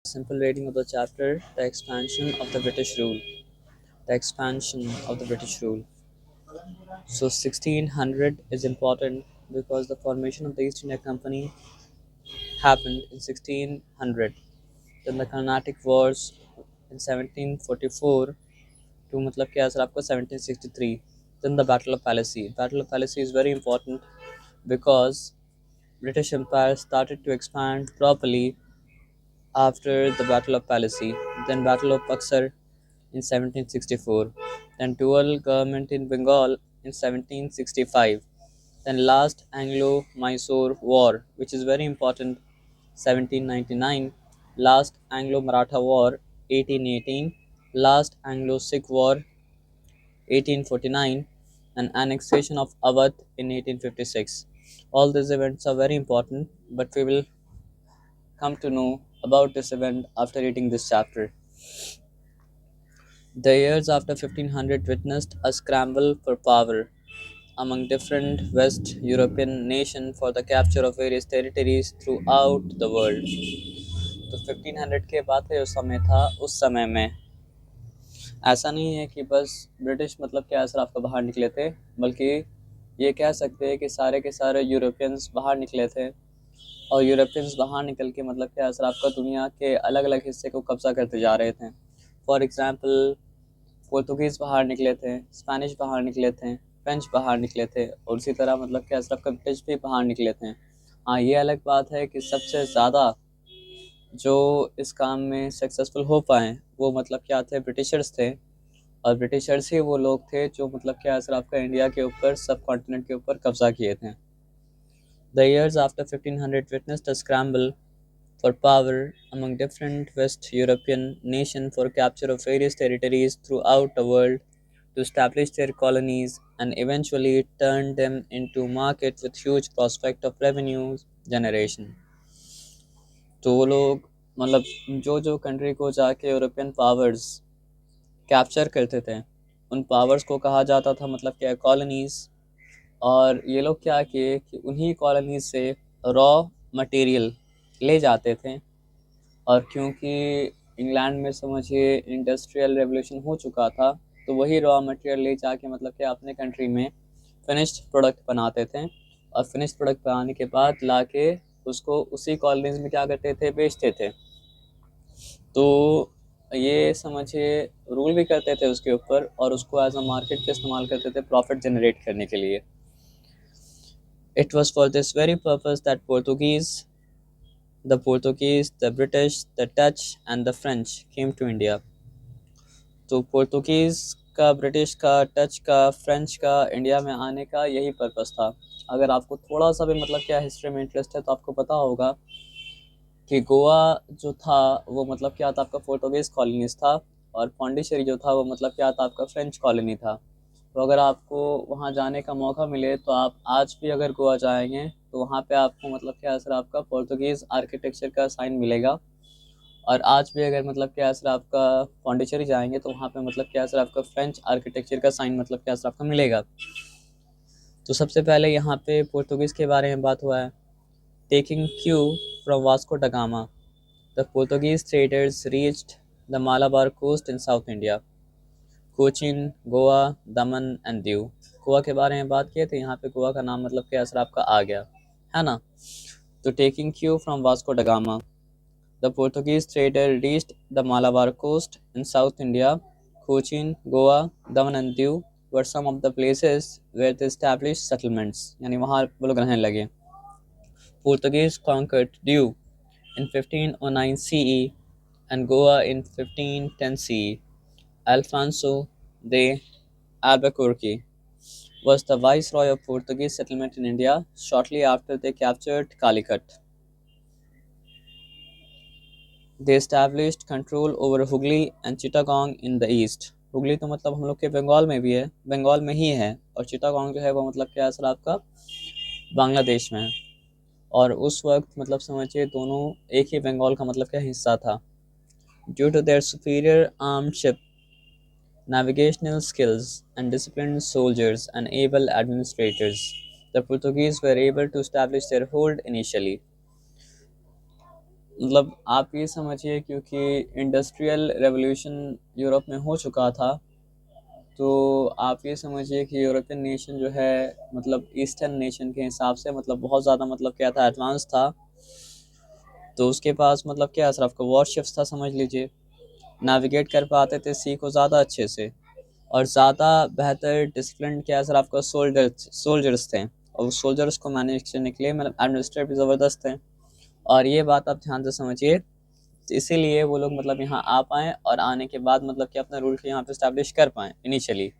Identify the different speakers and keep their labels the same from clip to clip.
Speaker 1: Simple reading of the chapter, the expansion of the British rule. The expansion of the British rule. So 1600 is important because the formation of the East India Company happened in 1600. Then the Carnatic Wars in 1744 to मतलब क्या sir आपको 1763. Then the Battle of Plassey. Battle of Plassey is very important because British Empire started to expand properly after the Battle of Plassey. Then Battle of Buxar in 1764, then dual government in Bengal in 1765, then last Anglo-Mysore War, which is very important, 1799, last Anglo-Maratha War, 1818, last Anglo-Sikh War, 1849, and annexation of Awadh in 1856. All these events are very important, but we will come to know about this event after reading this chapter. The years after 1500 witnessed a scramble for power among different West European nations for the capture of various territories throughout the world. तो 1500 के बाद का जो समय था उस समय में ऐसा नहीं है कि बस ब्रिटिश मतलब क्या असर आपका बाहर निकले थे, बल्कि ये कह सकते हैं कि सारे के सारे यूरोपियंस बाहर निकले थे और यूरोपियंस बाहर निकल के मतलब क्या असर आपका दुनिया के अलग अलग हिस्से को कब्जा करते जा रहे थे. फॉर एग्ज़ाम्पल पोर्तुगीज़ बाहर निकले थे, स्पेनिश बाहर निकले थे, फ्रेंच बाहर निकले थे और उसी तरह मतलब क्या सब ब्रिटिश भी बाहर निकले थे. हाँ, ये अलग बात है कि सबसे ज़्यादा जो इस काम में सक्सेसफुल हो पाए वो मतलब क्या थे, ब्रिटिशर्स थे. और ब्रिटिशर्स ही वो लोग थे जो मतलब क्या असर आपका इंडिया के ऊपर, सब कॉन्टिनेंट के ऊपर कब्जा किए थे. The years after 1500 witnessed a scramble for power among different West European nations for capture of various territories throughout the world to establish their colonies and eventually turn them into markets with huge prospect of revenue generation. तो वो लोग मतलब जो जो country को जाके European powers capture करते थे उन पावर्स को कहा जाता था मतलब क्या कॉलोनीज़. और ये लोग क्या किए कि उन्हीं कॉलोनीज से रॉ मटेरियल ले जाते थे. और क्योंकि इंग्लैंड में समझिए इंडस्ट्रियल रेवोल्यूशन हो चुका था तो वही रॉ मटेरियल ले जाके मतलब कि अपने कंट्री में फिनिश्ड प्रोडक्ट बनाते थे और फिनिश्ड प्रोडक्ट बनाने के बाद लाके उसको उसी कॉलोनीज में क्या करते थे, बेचते थे. तो ये समझिए रूल भी करते थे उसके ऊपर और उसको एज अ मार्केट पे इस्तेमाल करते थे प्रॉफिट जनरेट करने के लिए. It was for this very purpose that the Portuguese, the British, the Dutch, and the French came to India. तो पोर्तुगीज़ का, ब्रिटिश का, डच का, फ्रेंच का इंडिया में आने का यही पर्पस था. अगर आपको थोड़ा सा भी मतलब क्या हिस्ट्री में इंटरेस्ट है तो आपको पता होगा कि गोवा जो था वो मतलब क्या था आपका पोर्तुगीज़ कॉलोनीज था और पौंडीचेरी जो था वो मतलब क्या था आपका फ्रेंच कॉलोनी था. तो अगर आपको वहाँ जाने का मौका मिले तो आप आज भी अगर गोवा जाएंगे तो वहाँ पे आपको मतलब क्या असर आपका पोर्तुगीज़ आर्किटेक्चर का साइन मिलेगा. और आज भी अगर मतलब क्या असर आपका पौंडीचेरी जाएंगे तो वहाँ पे मतलब क्या असर आपका फ्रेंच आर्किटेक्चर का साइन मतलब क्या असर आपका मिलेगा. तो सबसे पहले यहाँ पे पोर्तुगीज़ के बारे में बात हुआ है. Taking cue from Vasco da Gama, the Portuguese traders reached the Malabar coast in south India, Cochin, Goa, Daman and Diu. Goa के बारे में बात किए थे, यहाँ पे गोवा का नाम मतलब क्या असर आपका आ गया है ना. तो taking cue from Vasco da Gama, the Portuguese trader reached the Malabar coast in south India, Cochin, Goa, Daman and Diu were some of the places where they established settlements, यानी वहाँ वो लोग रहने लगे. Portuguese conquered Diu in 1509 CE and Goa in 1510 CE. Alfonso de Albuquerque was the viceroy of Portuguese settlement in India shortly after they captured Calicut. They established control over Hooghly and Chittagong in the east. Hooghly तो मतलब हम लोग के बंगाल में भी है, बंगाल में ही है, और चिटागोंग जो है वो मतलब क्या असर आपका बांग्लादेश में है. और उस वक्त मतलब समझिए दोनों एक ही बंगाल का मतलब क्या हिस्सा था. Due to their superior armed ship, navigational skills, and disciplined soldiers and able administrators, the Portuguese were able to establish their hold initially. मतलब आप ये समझिए, क्योंकि इंडस्ट्रियल रेवोल्यूशन यूरोप में हो चुका था, तो आप ये समझिए कि यूरोपियन नेशन जो है मतलब ईस्टर्न नेशन के हिसाब से मतलब बहुत ज़्यादा मतलब क्या था, एडवांस था। तो उसके पास मतलब क्या सर आपका वॉरशिप्स था समझ लीजिए, नेविगेट कर पाते थे सी को ज़्यादा अच्छे से, और ज़्यादा बेहतर डिसिप्लिन क्या सर आपका सोल्जर्स थे, और उस सोल्जर्स को मैनेज करने के लिए मतलब एडमिनिस्ट्रेटर भी ज़बरदस्त थे। और ये बात आप ध्यान से समझिए, तो इसीलिए वो लोग मतलब यहाँ आ पाएँ, और आने के बाद मतलब कि अपना रूल यहाँ पे इस्टेब्लिश कर पाएँ इनिशियली।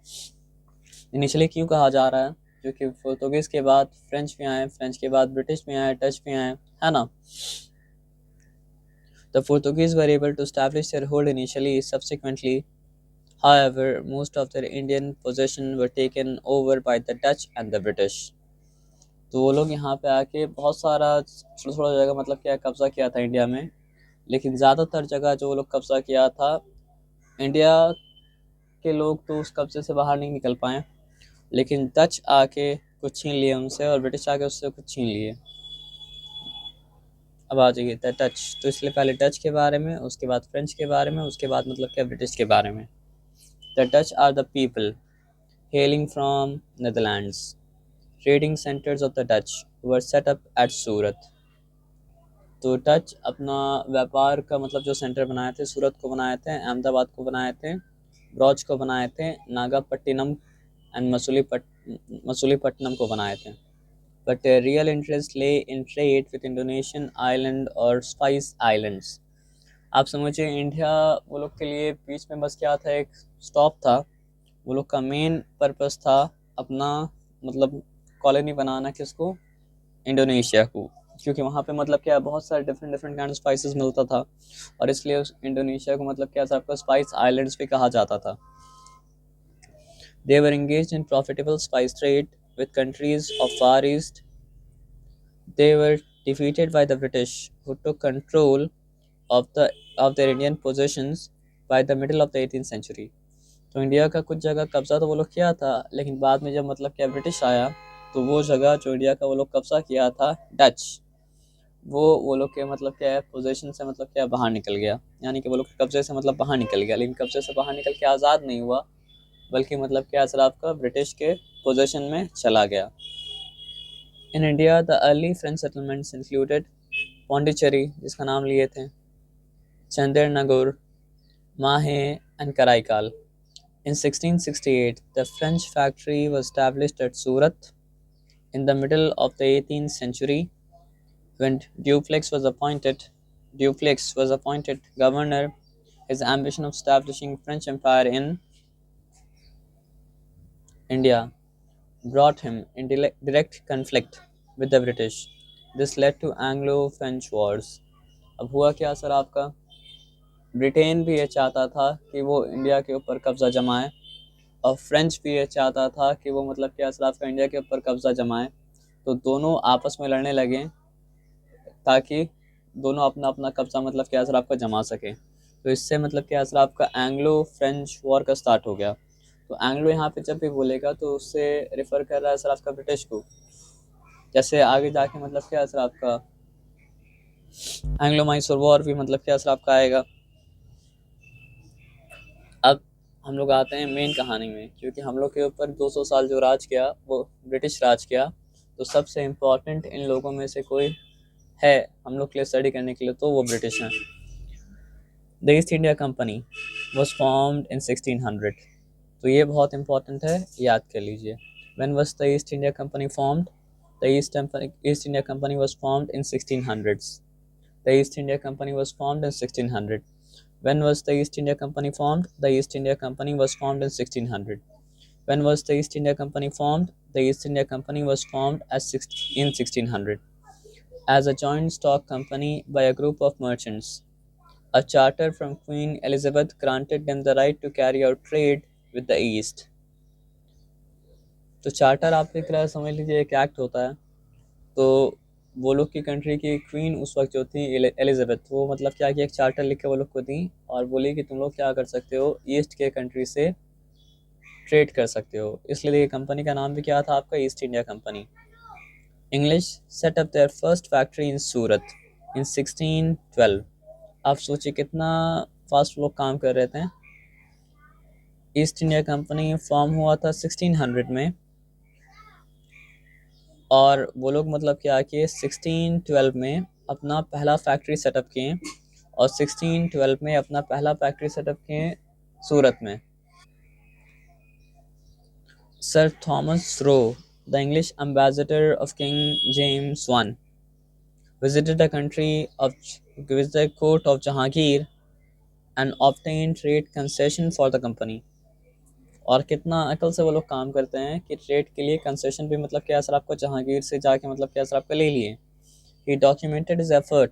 Speaker 1: इनिशियली क्यों कहा जा रहा है, क्योंकि पोर्तुगीज़ के बाद फ्रेंच भी आए, फ्रेंच के बाद ब्रिटिश भी आए, डच भी आए, है ना। The Portuguese were able to establish their hold initially. Subsequently, however, most of their Indian possessions were taken over by the Dutch and the British. तो वो लोग यहाँ पे आके बहुत सारा थोड़ा थोड़ा जगह मतलब क्या कब्जा किया था इंडिया में, लेकिन ज़्यादातर जगह जो वो लोग कब्जा किया था, इंडिया के लोग तो उस कब्जे से बाहर नहीं निकल पाए, लेकिन डच आके कुछ छीन लिए उनसे, और ब्रिटिश आके उससे कुछ छीन लिए। अब आ जाइए द डच, तो इसलिए पहले डच के बारे में, उसके बाद फ्रेंच के बारे में, उसके बाद मतलब क्या ब्रिटिश के बारे में। The Dutch are the people hailing from Netherlands. Trading centers of the Dutch were set up at सूरत। तो डच अपना व्यापार का मतलब जो सेंटर बनाए थे, सूरत को बनाए थे, अहमदाबाद को बनाए थे, ब्रॉच को बनाए थे, नागापट्टिनम एंड मसूलीपट्टनम को बनाए थे। बट रियल इंटरेस्ट ले in trade with Indonesian island और स्पाइस आइलैंड्स। आप समझिए इंडिया वो लोग के लिए बीच में बस क्या था, एक स्टॉप था। वो लोग का मेन पर्पस था अपना मतलब कॉलोनी बनाना, किसको, इंडोनेशिया को, क्योंकि वहाँ पे मतलब क्या बहुत सारे different different kind of spices मिलता था, और इसलिए उस इंडोनेशिया को मतलब क्या था आपका स्पाइस आइलैंड्स भी कहा जाता था। They were engaged in profitable spice trade with countries of Far East. They were defeated by the British, who took control of the of their Indian possessions by the middle of the 18th century। तो India का कुछ जगह कब्जा तो वो लोग किया था, लेकिन बाद में जब मतलब क्या ब्रिटिश आया, तो वो जगह जो इंडिया का वो लोग कब्जा किया था डच, वो लोग के मतलब क्या है पोजीशन से मतलब क्या बाहर निकल गया, यानी कि वो लोग के कब्जे से मतलब बाहर निकल गया, लेकिन कब्जे से बाहर निकल के आज़ाद नहीं हुआ, बल्कि मतलब क्या असर आपका ब्रिटिश के पोजीशन में चला गया। In India the early French settlements included Pondicherry, जिसका नाम लिए थे, चंदेरनगुर, माहे and Karaikal. In 1668, the French factory was established at Surat. In the middle of the 18th century, when Dupleix was appointed governor, his ambition of establishing French Empire in India brought him in direct conflict with the British. This led to Anglo-French wars. अब हुआ क्या sir आपका, Britain भी ये चाहता था कि वो इंडिया के ऊपर कब्जा जमाए, और फ्रेंच भी ये चाहता था कि वो मतलब क्या असर आपका इंडिया के ऊपर कब्जा जमाए। तो दोनों आपस में लड़ने लगे, ताकि दोनों अपना अपना कब्जा मतलब क्या असर आपका जमा सके। तो इससे मतलब क्या असर आपका एंग्लो फ्रेंच वॉर का स्टार्ट हो गया। तो एंग्लो यहाँ पे जब भी बोलेगा तो उससे रेफर कर रहा है सर आपका ब्रिटिश को। जैसे आगे जाके मतलब क्या असर आपका एंग्लो मैसूर वॉर भी मतलब क्या असर आपका आएगा। अब हम लोग आते हैं मेन कहानी में, क्योंकि हम लोग के ऊपर 200 साल जो राज किया वो ब्रिटिश राज किया, तो सबसे इम्पोर्टेंट इन लोगों में से कोई है हम लोग के लिए स्टडी करने के लिए, तो वो ब्रिटिश हैं। The east India company was formed in 1600। तो ये बहुत इंपॉर्टेंट है, याद कर लीजिए। When was the east India company formed, the east India company was formed in 1600s। The east India company was formed in 1600। When was the East India Company formed? The East India Company was formed in 1600. When was the East India Company formed? The East India Company was formed in 1600 as a joint stock company by a group of merchants. A charter from Queen Elizabeth granted them the right to carry out trade with the East. तो charter आप एक तरह समझ लीजिए एक act होता है। तो वो लोग की कंट्री की क्वीन उस वक्त जो थी एलिजाबेथ, वो मतलब क्या कि एक चार्टर लिख के वो लोग को दी, और बोली कि तुम लोग क्या कर सकते हो, ईस्ट के कंट्री से ट्रेड कर सकते हो। इसलिए कंपनी का नाम भी क्या था आपका, East India Company. English set up their first factory in Surat. In 1612। आप सोचिए कितना फास्ट लोग काम कर रहे थे। ईस्ट इंडिया कंपनी फॉर्म हुआ था 1600 में, और वो लोग मतलब क्या किए 1612 में अपना पहला फैक्ट्री सेटअप किए, और 1612 में अपना पहला फैक्ट्री सेटअप किए सूरत में। Sir Thomas Roe, the English ambassador of king James one, visited the country of visited the court of Jahangir and obtained trade concession for the company। और कितना अकल से वो लोग काम करते हैं कि ट्रेड के लिए कंसेशन भी मतलब क्या सर आपको जहांगीर से जाके मतलब क्या सर आपका ले लिए। He documented his effort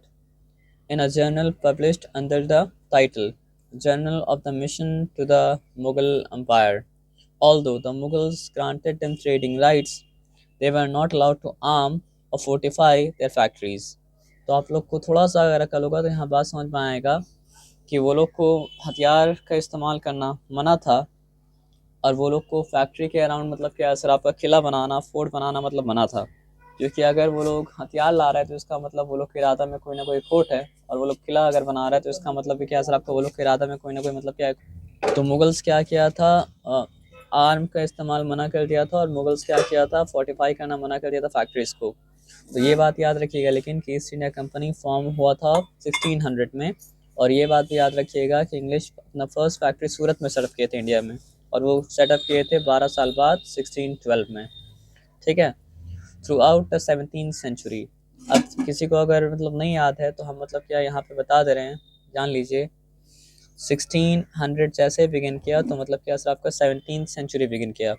Speaker 1: in a journal published under the title Journal of the Mission to the Mughal Empire। Although the Mughals granted them trading rights, they were not allowed to arm or fortify their factories। तो आप लोग को थोड़ा सा अगर अकल होगा तो यहाँ बात समझ में आएगा कि वो लोग को हथियार का इस्तेमाल करना मना था, और वो लोग को फैक्ट्री के अराउंड मतलब क्या सर आपका किला बनाना, फोर्ट बनाना मतलब मना था। क्योंकि अगर वो लोग हथियार ला रहे हैं तो इसका मतलब वो लोग के इरादा में कोई ना कोई खोट है, और वो लोग किला अगर बना रहे हैं तो इसका मतलब भी क्या सर आपका वो लोग के इरादा में कोई ना कोई मतलब क्या है। तो मुगल्स क्या किया था, आर्म का इस्तेमाल मना कर दिया था, और मुगल्स क्या किया था, फोर्टिफाई करना मना कर दिया था फैक्ट्रीज को। तो ये बात याद रखिएगा। लेकिन कि ईस्ट इंडिया कंपनी फॉर्म हुआ था 1600 में, और ये बात भी याद रखिएगा कि इंग्लिश अपना फर्स्ट फैक्ट्री सूरत में सेटअप किए थे इंडिया में, और वो सेटअप किए थे 12 साल बाद 1612 में। ठीक है। Throughout the 17th century. अब किसी को अगर मतलब नहीं याद है तो हम मतलब क्या यहाँ पे बता दे रहे हैं, जान लीजिए। 1600 जैसे बिगिन किया तो मतलब क्या सर आपका 17th सेंचुरी बिगिन किया,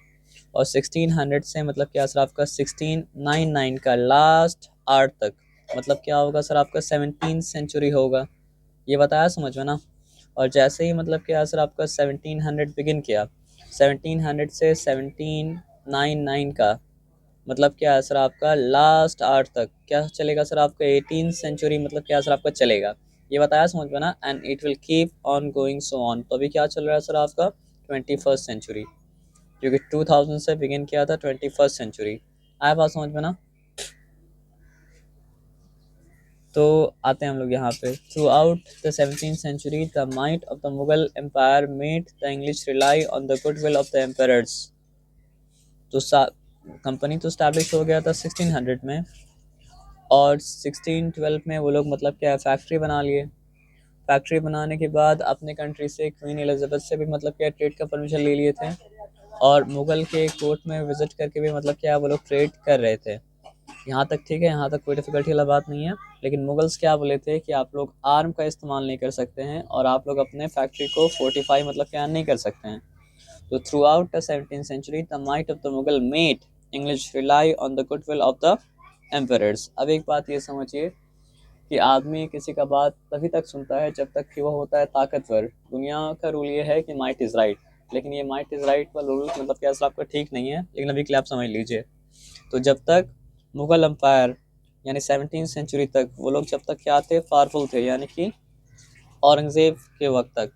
Speaker 1: और 1600 से मतलब क्या सर आपका 1699 का लास्ट आवर तक मतलब क्या होगा सर आपका 17th सेंचुरी होगा। ये बताया समझ में ना। और जैसे ही मतलब क्या सर आपका 1700 बिगिन किया, 1700 से 1799 का मतलब क्या है सर आपका लास्ट आवर तक क्या चलेगा सर आपका 18th सेंचुरी मतलब क्या सर आपका चलेगा। ये बताया समझ में ना। And it will keep on going so on. तो अभी क्या चल रहा है सर आपका 21st सेंचुरी, क्योंकि 2000 से बिगिन किया था 21st सेंचुरी। आया बात समझ में ना। तो आते हैं हम लोग यहाँ पे। Throughout the 17th century the might of the Mughal empire made the English rely on the goodwill of the empires. तो कंपनी तो स्टैब्लिश हो गया था 1600 में, और 1612 में वो लोग मतलब क्या फैक्ट्री बना लिए। फैक्ट्री बनाने के बाद अपने कंट्री से क्वीन एलिजाबेथ से भी मतलब क्या ट्रेड का परमिशन ले लिए थे, और मुगल के कोर्ट में विजिट करके भी मतलब क्या वो लोग ट्रेड कर रहे थे। यहाँ तक ठीक है, यहाँ तक कोई डिफिकल्टी वाला बात नहीं है। लेकिन मुगल्स क्या बोले थे कि आप लोग आर्म का इस्तेमाल नहीं कर सकते हैं, और आप लोग अपने फैक्ट्री को फोर्टिफाई मतलब क्या नहीं कर सकते हैं। तो throughout the 17th century the might of the Mughal made English rely on the goodwill of the emperors. अब एक बात ये समझिए कि आदमी किसी का बात तभी तक सुनता है जब तक कि वो होता है ताकतवर। दुनिया का रूल ये है कि माइट इज़ राइट, लेकिन ये माइट इज़ राइट वाला रूल मतलब क्या सर आपका ठीक नहीं है, लेकिन अभी के लिए आप समझ लीजिए। तो जब तक मुगल अम्पायर यानी 17th सेंचुरी तक वो लोग जब तक क्या थे, पावरफुल थे, यानी कि औरंगज़ेब के वक्त तक,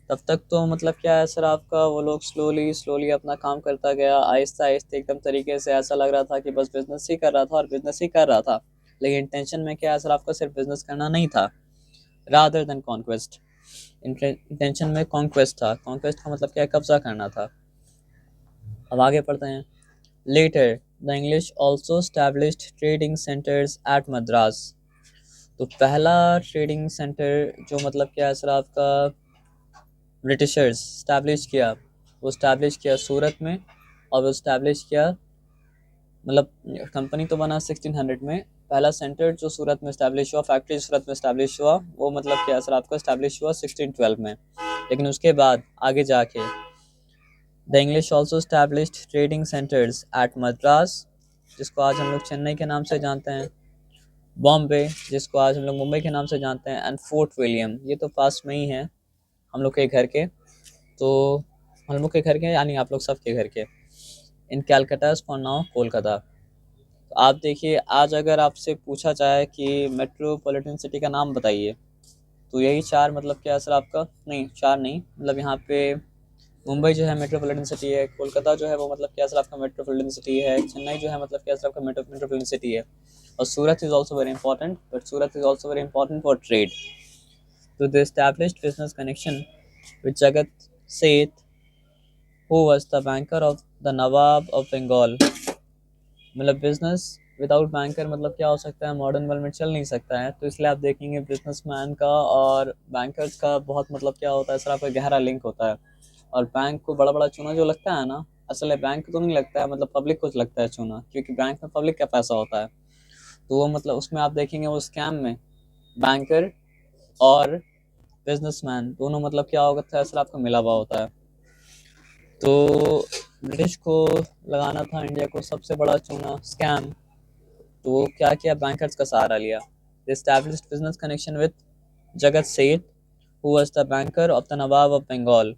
Speaker 1: तब तक तो मतलब क्या है सर आपका वो लोग स्लोली स्लोली अपना काम करता गया, आहिस्ता आहिस्ता एकदम तरीके से ऐसा लग रहा था कि बस बिजनेस ही कर रहा था और बिजनेस ही कर रहा था। लेकिन इंटेंशन में क्या है सर आपका सिर्फ बिजनेस करना नहीं था, रादर देन कॉन्क्वेस्ट। इंटेंशन में कॉन्क्वेस्ट था। कॉन्क्वेस्ट का मतलब क्या है, कब्जा करना था। अब आगे पढ़ते हैं। Later the English also established trading centres at Madras. तो पहला ट्रेडिंग सेंटर जो मतलब क्या है सर आपका ब्रिटिशर्स स्टैब्लिश किया, वो स्टैब्लिश किया सूरत में, और वो स्टैब्लिश किया मतलब कंपनी तो बना 1600 में। पहला सेंटर जो सूरत में स्टैब्लिश हुआ, फैक्ट्री सूरत में स्टैब्लिश हुआ, वो मतलब क्या सर आपका स्टैब्लिश हुआ 1612 में। लेकिन उसके बाद आगे जाके the English also established trading centres at Madras, जिसको आज हम लोग चेन्नई के नाम से जानते हैं, बॉम्बे जिसको आज हम लोग मुंबई के नाम से जानते हैं, एंड फोर्ट विलियम, ये तो पास में ही है हम लोग के घर के। तो हम लोग के घर के यानी आप लोग सब के घर के। इन कैलकाटा फॉर नाउ कोलकाता। तो आप देखिए, आज अगर आपसे पूछा जाए कि मेट्रोपॉलिटन सिटी का नाम बताइए, तो यही चार मतलब क्या सर आपका, नहीं चार नहीं, मतलब यहाँ पे मुंबई जो है मेट्रोपॉलिटन सिटी है, कोलकाता जो है वो मतलब क्या सर आपका मेट्रोपॉलिटन सिटी है, चेन्नई जो है मतलब क्या सर आपका मेट्रोपॉलिटन सिटी है। or Surat is also very important, but Surat is also very important for trade. So they established business connection with Jagat Seth, who was the banker of the Nawab of Bengal. मतलब business without banker मतलब क्या हो सकता है, modern world में चल नहीं सकता है। तो इसलिए आप देखेंगे बिजनेसमैन का और बैंकर्स का बहुत मतलब क्या होता है सर, आपका गहरा लिंक होता है। और बैंक को बड़ा बड़ा चूना जो लगता है ना, असल में बैंक तो नहीं लगता है, मतलब पब्लिक को लगता है चूना, क्योंकि बैंक में पब्लिक का पैसा होता है। तो वो मतलब उसमें आप देखेंगे वो स्कैम में बैंकर और बिजनेसमैन दोनों मतलब क्या होता है सर, आपको मिला हुआ होता है। तो ब्रिटिश को लगाना था इंडिया को सबसे बड़ा चूना स्कैम, तो वो क्या किया, बैंकर्स का सहारा लिया। They established business connection with Jagat Seth, who was the banker of the Nawab of Bengal.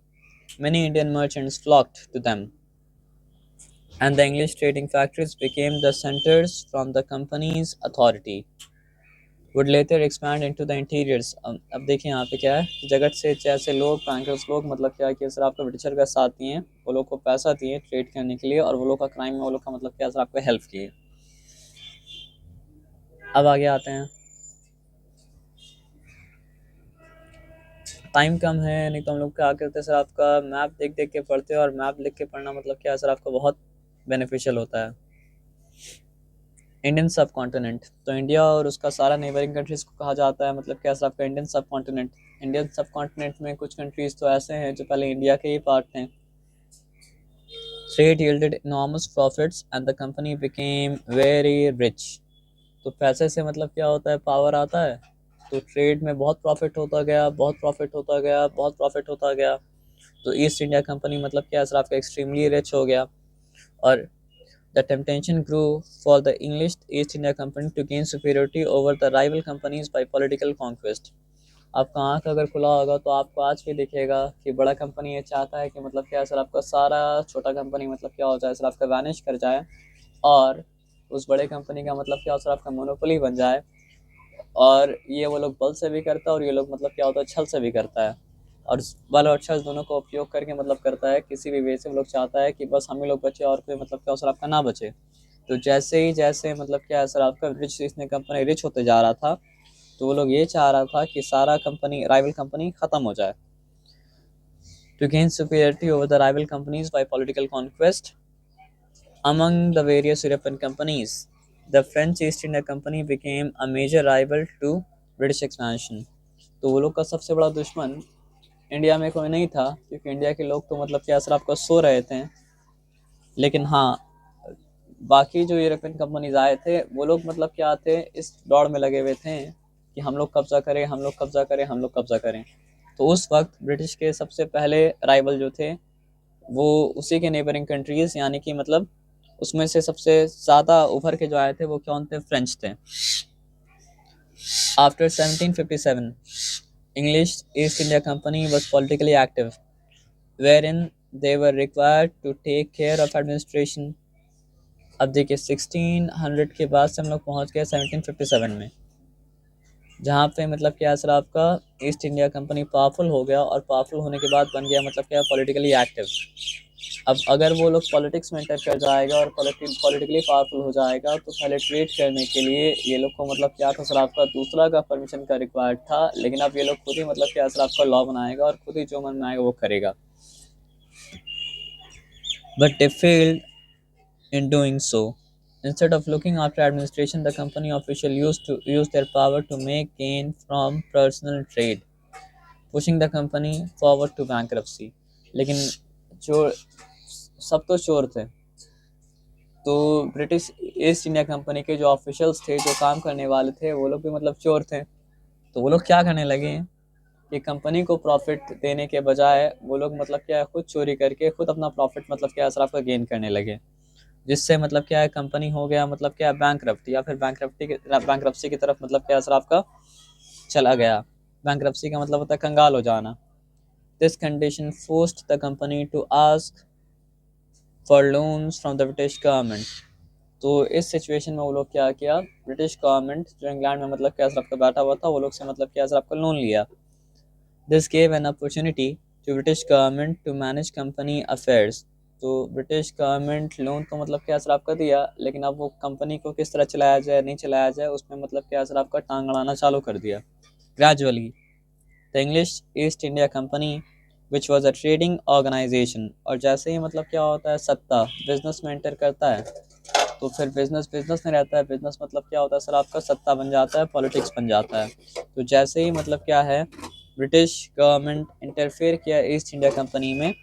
Speaker 1: Many Indian merchants flocked to them, and the English trading factories became the centers from the company's authority. Would later expand into the interiors. अब देखिए यहाँ पे क्या है कि जगत से जैसे लोग बैंकर्स लोग मतलब क्या है कि सर आपको ब्रिटिशर का साथ दिए, वो लोग को पैसा दिए ट्रेड करने के लिए, और वो लोग का क्राइम में वो लोग का मतलब क्या सर आपको हेल्प किए। अब आगे आते हैं, टाइम कम है नहीं तो हम लोग क्या करते हैं सर, आपका मैप देख देख के पढ़ते हैं, और मैप लिख के पढ़ना मतलब क्या है सर आपको बहुत बेनिफिशियल होता है। इंडियन सब कॉन्टिनेंट, तो इंडिया और उसका सारा नेबरिंग कंट्रीज को कहा जाता है मतलब क्या सर आपका इंडियन सब कॉन्टिनेंट। इंडियन सब कॉन्टिनेंट में कुछ कंट्रीज तो ऐसे हैं जो पहले इंडिया के ही पार्ट थे। Trade yielded enormous profits and the company became very rich. तो पैसे से मतलब क्या होता है, पावर आता है। तो ट्रेड में बहुत प्रॉफिट होता गया, बहुत प्रॉफिट होता गया, बहुत प्रॉफिट होता गया। तो ईस्ट इंडिया कंपनी मतलब क्या सर आपका एक्सट्रीमली रिच हो गया। और the temptation grew for the English East India Company to gain superiority over the rival companies by political conquest. आपका आंख अगर खुला होगा तो आपको आज भी दिखेगा कि बड़ा कंपनी ये चाहता है कि मतलब क्या सर आपका सारा छोटा कंपनी मतलब क्या हो जाए सर आपका वैनिश कर जाए, और उस बड़े कंपनी का मतलब क्या हो सर आपका मोनोपोली बन जाए। और ये वो लोग बल से भी करता है, और ये लोग मतलब क्या होता है छल से भी करता है। और बल और छल दोनों को उपयोग करके मतलब करता है, किसी भी वे से वो लोग चाहता है कि बस हम ही लोग बचे और कोई मतलब क्या हो सर आपका ना बचे। तो जैसे ही जैसे मतलब क्या है सर आपका रिच इसने कंपनी रिच होते जा रहा था, तो वो लोग ये चाह रहा था कि सारा कंपनी राइवल कंपनी खत्म हो जाए। To gain superiority over the rival companies by political conquest among the various European companies, the French East India Company became a major rival to British expansion. तो वो लोग का सबसे बड़ा दुश्मन इंडिया में कोई नहीं था, क्योंकि इंडिया के लोग तो मतलब क्या सर आपको सो रहे थे। लेकिन हाँ, बाकी जो यूरोपियन कंपनीज आए थे वो लोग मतलब क्या थे, इस दौड़ में लगे हुए थे कि हम लोग कब्जा करें, हम लोग कब्जा करें, हम लोग कब्जा करें। तो उस वक्त ब्रिटिश के सबसे पहले राइवल जो थे वो उसी के नेबरिंग कंट्रीज, यानी कि मतलब उसमें से सबसे ज़्यादा उभर के जो आए थे वो कौन थे, फ्रेंच थे। After 1757 English East India Company was politically active, wherein they were required to take care of administration. अब देखिए 1600 के बाद से हम लोग पहुंच गए 1757 में, जहाँ पे मतलब क्या सर आपका ईस्ट इंडिया कंपनी पावरफुल हो गया, और पावरफुल होने के बाद बन गया मतलब क्या पॉलिटिकली एक्टिव। अब अगर वो लोग पॉलिटिक्स में एंटर कर जाएगा और पॉलिटिकली पावरफुल हो जाएगा, तो पहले ट्रेड करने के लिए ये लोग को मतलब क्या था सर आपका दूसरा का परमिशन का रिक्वायर्ड था, लेकिन अब ये लोग खुद ही मतलब क्या सर आपका लॉ बनाएगा और खुद ही जो मन में आएगा वो करेगा। But they failed in doing so. Instead of looking after administration, the company officials used to use their power to make gain from personal trade, pushing the company forward to bankruptcy. लेकिन चोर सब तो चोर थे, तो British east India company के जो officials थे, जो काम करने वाले थे, वो लोग भी मतलब चोर थे। तो वो लोग क्या करने लगे कि कंपनी को प्रॉफिट देने के बजाय वो लोग मतलब क्या खुद चोरी करके खुद अपना प्रॉफिट मतलब क्या असर आपका गेन करने लगे, जिससे मतलब क्या है कंपनी हो गया मतलब क्या बैंकरप्ट, या फिर बैंकरप्सी की तरफ मतलब क्या असर आपका चला गया। बैंकरप्सी का मतलब होता है कंगाल हो जाना। This condition forced the company to ask for loans from the British government. तो इस सिचुएशन में वो लोग क्या किया, ब्रिटिश गवर्नमेंट जो इंग्लैंड में मतलब क्या असर आपका बैठा हुआ था, वो लोग से मतलब क्या असर आपका लोन लिया। This gave an opportunity to British government to manage company affairs, तो ब्रिटिश गवर्नमेंट लोन तो मतलब क्या सर आपका दिया, लेकिन अब वो कंपनी को किस तरह चलाया जाए नहीं चलाया जाए उसमें मतलब क्या सर आपका टांग अड़ाना चालू कर दिया gradually. The English East India Company which was a trading organisation, और जैसे ही मतलब क्या होता है सत्ता बिजनेस में एंटर करता है तो फिर बिजनेस बिजनेस में रहता है। बिजनेस मतलब क्या होता है सर आपका सत्ता बन जाता है, पॉलिटिक्स बन जाता है। तो जैसे ही मतलब क्या है ब्रिटिश गवर्नमेंट इंटरफेयर किया ईस्ट इंडिया कंपनी में,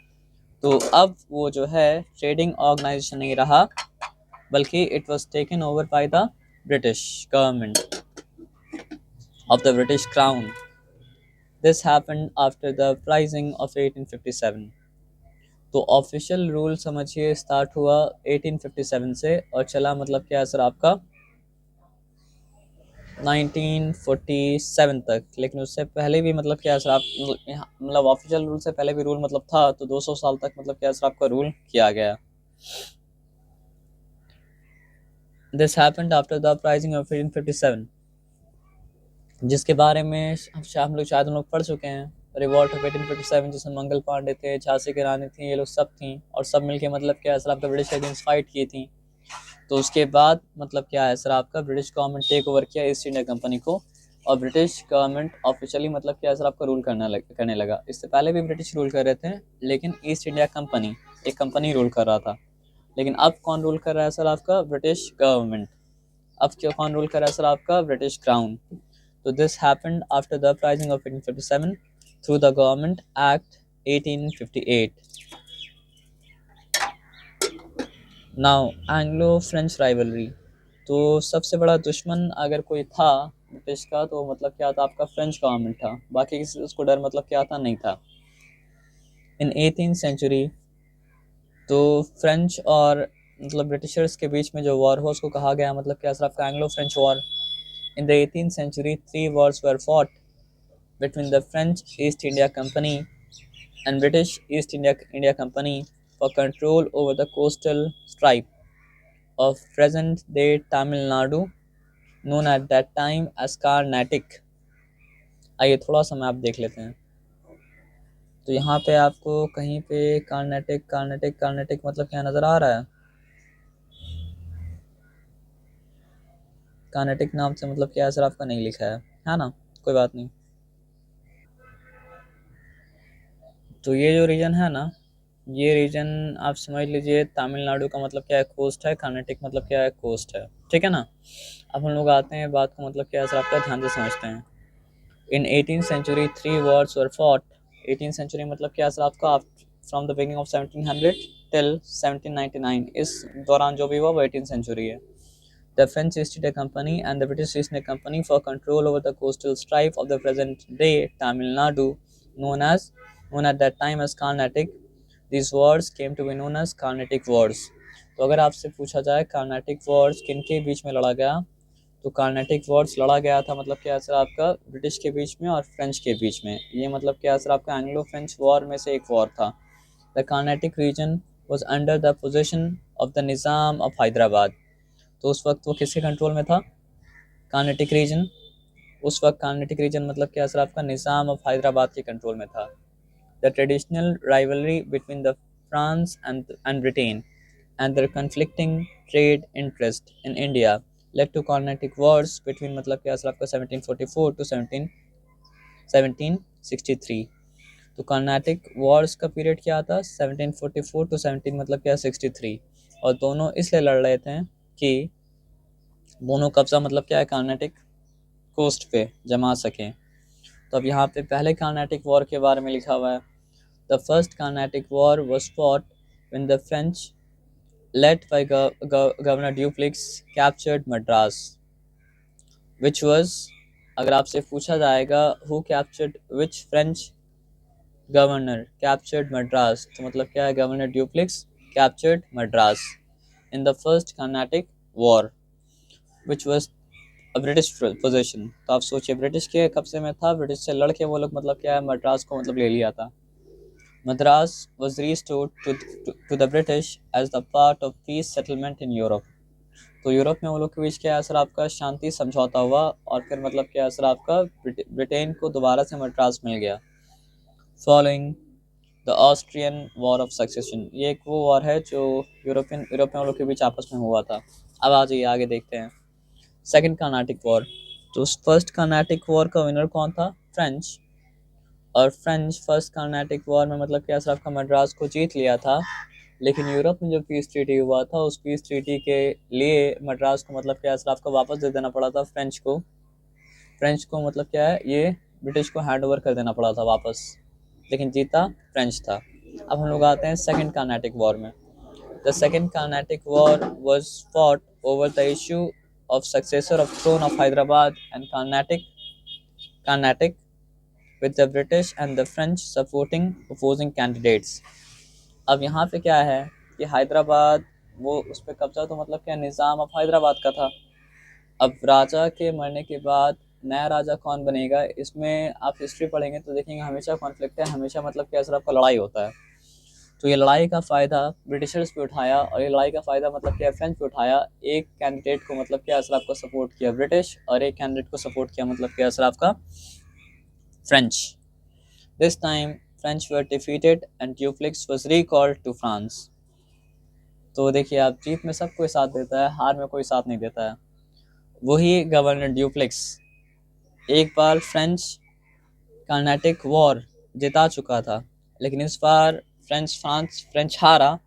Speaker 1: तो अब वो जो है ट्रेडिंग ऑर्गेनाइजेशन नहीं रहा, बल्कि it was taken over by the British government of the British crown. This happened after the pricing of 1857। तो ऑफिशियल रूल समझिए स्टार्ट हुआ 1857 से और चला मतलब क्या है सर आपका 1947 तक। लेकिन उससे पहले भी मतलब क्या है सर आप मतलब ऑफिशियल रूल से पहले भी रूल मतलब था, तो 200 साल तक मतलब क्या है सर आपका रूल किया गया। This happened after the uprising of 1857, जिसके बारे में हम लोग शायद हम लोग पढ़ चुके हैं। रिवॉल्ट ऑफ 1857 जिसमें मंगल पांडे थे, झांसी की रानी थी, ये लोग सब थी और सब मिलके मतलब क्या है सर आपका ब्रिटिश अगेंस्ट फाइट की थी। तो उसके बाद मतलब क्या है सर आपका ब्रिटिश गवर्नमेंट टेक ओवर किया ईस्ट इंडिया कंपनी को, और ब्रिटिश गवर्नमेंट ऑफिशियली मतलब क्या है सर आपका रूल करने लगा। इससे पहले भी ब्रिटिश रूल कर रहे थे, लेकिन ईस्ट इंडिया कंपनी एक कंपनी रूल कर रहा था। लेकिन अब कौन रूल कर रहा है सर आपका ब्रिटिश गवर्नमेंट। अब क्या कौन रूल कर रहा है सर आपका ब्रिटिश क्राउन। तो this happened after the uprising of 1857 through the government act 1858। Now Anglo French rivalry. तो सबसे बड़ा दुश्मन अगर कोई था ब्रिटिश का तो मतलब क्या था आपका फ्रेंच गवर्नमेंट था, बाकी किसी उसको डर मतलब क्या था नहीं था। इन 18th सेंचुरी तो फ्रेंच और मतलब ब्रिटिशर्स के बीच में जो वॉर हुआ उसको कहा गया मतलब क्या सर आपका Anglo French war. In the 18th century 3 wars were fought between the French East India Company and British India Company for control over the coastal stripe of present-day Tamil Nadu, known at that time as Carnatic। आइए थोड़ा सा map देख लेते हैं। तो यहाँ पे आपको कहीं पे कार्नेटिक कार्नेटिक कार्नेटिक मतलब क्या नज़र आ रहा है। कार्नेटिक नाम से मतलब क्या है सर आपका नहीं लिखा है ना, कोई बात नहीं। तो ये जो रीजन है ना, ये रीजन आप समझ लीजिए तमिलनाडु का मतलब क्या है कोस्ट है, कर्नाटक मतलब क्या है कोस्ट है, ठीक है ना। अब हम लोग आते हैं बात को मतलब क्या है सर आपका ध्यान से समझते हैं। इन 18th century 3 wars were fought। 18th century मतलब क्या है सर आपका from the beginning of 1700 till 1799, इस दौरान जो भी हुआ वो 18th century है। The French East India Company and the British East India Company for control over the coastal stripe of the present-day Tamil Nadu, known as known at that time as Carnatic। These wars came to be known as Carnatic Wars। तो अगर आपसे पूछा जाए Carnatic Wars किन के बीच में लड़ा गया, तो कार्नाटिक वॉर्स लड़ा गया था मतलब क्या सर आपका ब्रिटिश के बीच में और फ्रेंच के बीच में। ये मतलब क्या सर आपका एंग्लो फ्रेंच वॉर में से एक वॉर था। The Carnatic region was under the position of the Nizam of Hyderabad. तो उस वक्त वो किसके कंट्रोल में था, कार्नेटिक रीजन। उस वक्त कार्नेटिक रीजन मतलब क्या सर आपका निज़ाम ऑफ हैदराबाद के कंट्रोल में था। The traditional rivalry between the France and Britain and their conflicting trade interest in India led to Carnatic Wars between मतलब क्या सर आपका 1744 to 1763। तो कार्नाटिक वॉर्स का पीरियड क्या था 1744 to 17 मतलब क्या 63, और दोनों इसलिए लड़ रहे थे कि दोनों कब्जा मतलब क्या है कार्नाटिक कोस्ट पे जमा सकें। तो अब यहाँ पे पहले कार्नाटिक वॉर के बारे में लिखा हुआ है। The first Carnatic war was fought when the French led by Governor Dupleix captured Madras, which was, अगर आपसे पूछा जाएगा who captured which French governor captured Madras, तो मतलब क्या है governor Dupleix captured Madras in the first Carnatic war which was a British possession। तो आप सोचिए ब्रिटिश के कब्जे में था, ब्रिटिश से लड़के वो लोग मतलब क्या है मद्रास को मतलब ले लिया था। Madras was restored to the British as the part of peace settlement in Europe। तो यूरोप में वो लोग के बीच क्या असर आपका शांति समझौता हुआ, और फिर मतलब क्या असर आपका ब्रिटेन को दोबारा से मद्रास मिल गया। Following the Austrian war of succession, ये एक वो वॉर है जो यूरोपियन वालों के बीच आपस में हुआ था। अब आ जाइए आगे देखते हैं। Second Carnatic war. तो फर्स्ट कर्नाटिक वॉर का विनर कौन था? फ्रेंच। और फ्रेंच फर्स्ट कर्नाटिक वॉर में मतलब कि असराफ का मद्रास को जीत लिया था, लेकिन यूरोप में जो पीस ट्रीटी हुआ था उस पीस ट्रीटी के लिए मद्रास को मतलब कि असराफ को वापस दे देना पड़ा था फ्रेंच को मतलब क्या है, ये ब्रिटिश को हैंड ओवर कर देना पड़ा था वापस, लेकिन जीता फ्रेंच था। अब हम लोग आते हैं सेकंड कर्नाटिक वॉर में। The second Carnatic war was fought over the issue of successor of throne of Hyderabad and Carnatic with the British and the French supporting opposing candidates। अब यहाँ पे क्या है कि हैदराबाद, वो उस पर कब्जा तो मतलब क्या निज़ाम अब हैदराबाद का था। अब राजा के मरने के बाद नया राजा कौन बनेगा, इसमें आप हिस्ट्री पढ़ेंगे तो देखेंगे हमेशा कॉन्फ्लिक्ट है, हमेशा मतलब क्या असर आपका लड़ाई होता है। तो ये लड़ाई का फ़ायदा ब्रिटिशर्स पे उठाया और ये लड़ाई का फ़ायदा मतलब क्या फ्रेंच पे उठाया। एक कैंडिडेट को मतलब क्या असर आपका सपोर्ट किया ब्रिटिश, और एक कैंडिडेट को सपोर्ट किया मतलब क्या असर आपका French. This time French were defeated and Dupleix was recalled to France। तो देखिए आप, जीत में सब कोई साथ देता है, हार में कोई साथ नहीं देता है। वही गवर्नर ड्यूप्लेक्स एक बार फ्रेंच कर्नाटिक वॉर जिता चुका था, लेकिन इस बार फ्रेंच हारा,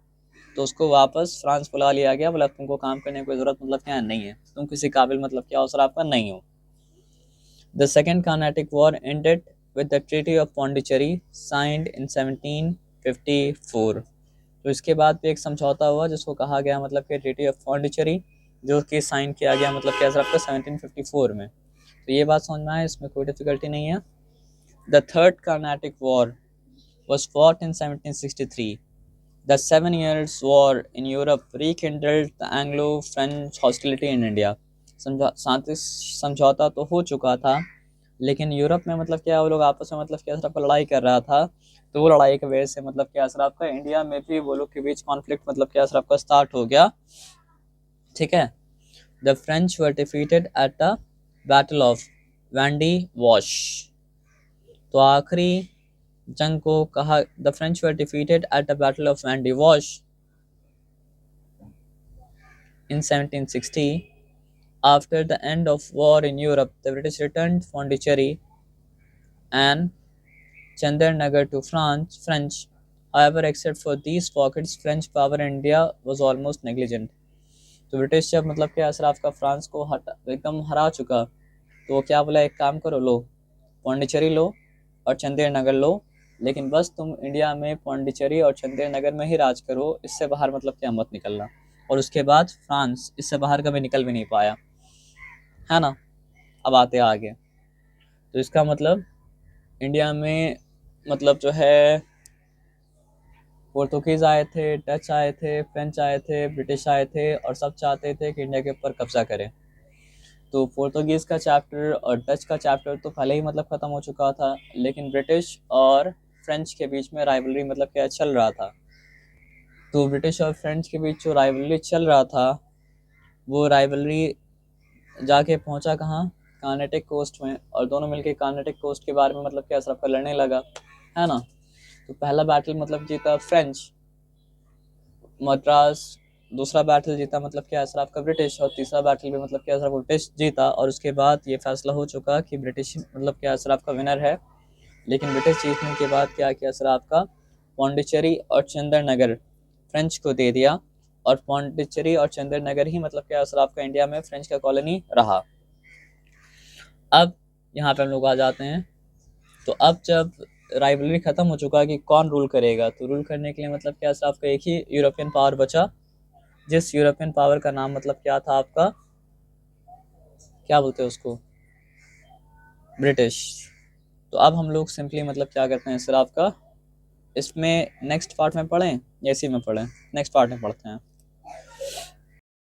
Speaker 1: तो उसको वापस फ्रांस बुला लिया गया। बोला तुमको काम करने की कोई ज़रूरत मतलब क्या नहीं है, तुम किसी काबिल मतलब क्या अवसर आपका नहीं हो। The second Carnatic war ended with the Treaty of Pondicherry signed in 1754। तो इसके बाद भी एक समझौता हुआ जिसको कहा गया मतलब कि ट्रीटी ऑफ पौंडीचेरी, जो कि साइन किया गया मतलब क्या आपका 1754 में। तो ये बात समझ में आए, इसमें कोई डिफिकल्टी नहीं है। The third Carnatic war was fought in 1763। The 7 Years' War in Europe rekindled the Anglo-French hostility in India। शांति समझौता तो हो चुका था, लेकिन यूरोप में मतलब क्या वो लोग आपस में मतलब क्या असर लड़ाई कर रहा था, तो वो लड़ाई की वजह से मतलब क्या असर आपका इंडिया में भी वो लोग के बीच कॉन्फ्लिक्ट मतलब क्या असर आपका स्टार्ट हो गया। ठीक है। The French were defeated at the battle of Vendée wash. तो आखिरी जंग को कहा the French were defeated at the battle of Vendée wash in 1760। After the end of war in Europe, the British returned Pondicherry and Chandarnagar to French। However, except for these pockets, French power in India was almost negligent। तो British जब मतलब क्या Assaraf का France को एकदम हरा चुका, तो वो क्या बोला, एक काम करो, लो पौंडीचेरी लो और चंदेरनगर लो, लेकिन बस तुम इंडिया में पौंडीचेरी और चंदेरनगर में ही राज करो, इससे बाहर मतलब क्या मत निकलना। और उसके बाद फ्रांस इससे बाहर कभी निकल भी नहीं पाया, है ना। अब आते आगे। तो इसका मतलब इंडिया में मतलब जो है पोर्तुगीज़ आए थे, डच आए थे, फ्रेंच आए थे, ब्रिटिश आए थे, और सब चाहते थे कि इंडिया के ऊपर कब्जा करें। तो पोर्तुगीज़ का चैप्टर और डच का चैप्टर तो पहले ही मतलब ख़त्म हो चुका था, लेकिन ब्रिटिश और फ्रेंच के बीच में राइवलरी मतलब क्या चल रहा था। तो ब्रिटिश और फ्रेंच के बीच जो राइवलरी चल रहा था, वो राइवलरी जाके पहुंचा कहाँ, कर्नाटिक कोस्ट में, और दोनों मिलके कर्नाटिक कोस्ट के बारे में मतलब क्या सब लड़ने लगा, है ना। तो पहला बैटल मतलब जीता फ्रेंच मद्रास, दूसरा बैटल जीता मतलब क्या असर आपका ब्रिटिश, और तीसरा बैटल भी मतलब क्या असर ब्रिटिश जीता। और उसके बाद ये फैसला हो चुका कि ब्रिटिश मतलब क्या असर आपका विनर है। लेकिन ब्रिटिश जीतने के बाद क्या किया असर आपका, पौंडीचेरी और चंद्रनगर फ्रेंच को दे दिया, और पौंडीचेरी और चंद्रनगर ही मतलब क्या असर आपका इंडिया में फ्रेंच का कॉलोनी रहा। अब यहाँ पे हम लोग आ जाते हैं। तो अब जब राइवलरी खत्म हो चुका कि कौन रूल करेगा, तो रूल करने के लिए मतलब क्या आपका एक ही यूरोपियन पावर बचा, जिस यूरोपियन पावर का नाम मतलब क्या था आपका, क्या बोलते हैं उसको, ब्रिटिश। तो अब हम लोग सिंपली मतलब क्या करते हैं सर आपका, इसमें नेक्स्ट पार्ट में पढ़ें या इसी में पढ़ें, नेक्स्ट पार्ट में पढ़ते हैं।